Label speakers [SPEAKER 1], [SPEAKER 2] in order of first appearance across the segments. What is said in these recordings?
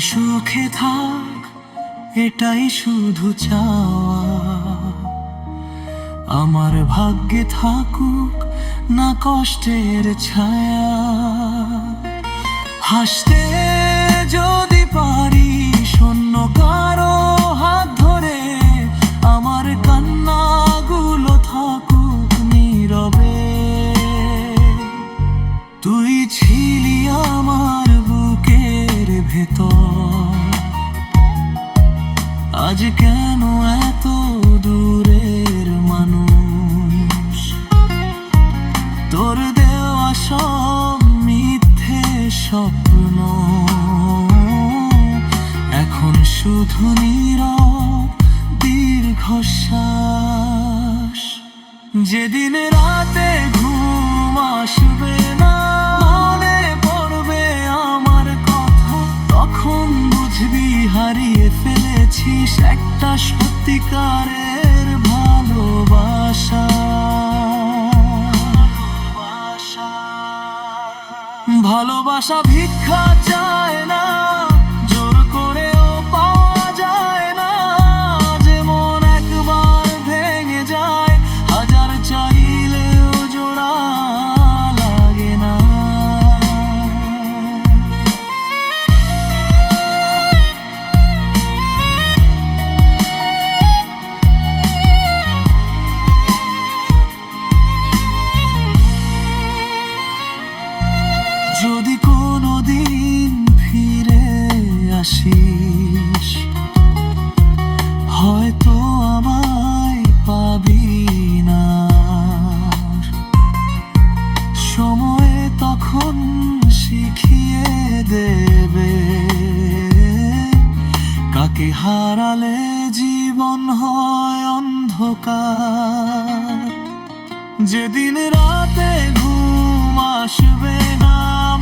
[SPEAKER 1] সুখে থাক, এটাই শুধু চাওয়া। আমার ভাগ্যে থাকুক না কষ্টের ছায়া। হাসতে যদি পারি শূন্য কারো হাত ধরে, আমার কান্নাগুলো থাকুক নীরবে। তুই ছিলি আমার বুকের ভেতর, আজ কেন এত দূরের মানুষ? তোর দেওয়া সব মিথ্যে স্বপ্ন এখন শুধু নীরব দীর্ঘশ্বাস। যেদিন রাতে ঘুম আসবে না, মনে পড়বে আমার কথা, তখন বুঝবি হারিয়ে ফেলেছিস একটা সত্যিকারের ভালোবাসা। ভালোবাসা ভিক্ষা চায় না, জোর করেও পাওয়া যায় না। যেমন একবার ভেঙে যায়, হাজার চাইলেও জোড়া লাগে না। যদি কোনোদিন ফিরে আসিস, হয়তো আমায় পাবি না। সময় তখন শিখিয়ে দেবে কাকে হারালে জীবন হয় অন্ধকার। যেদিন রাতে ঘুম আসবে না,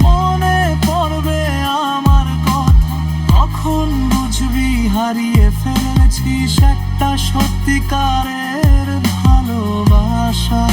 [SPEAKER 1] মনে পড়বে আমার কথা, তখন বুঝবি হারিয়ে ফেলেছিস একটা সত্যিকারের ভালোবাসা।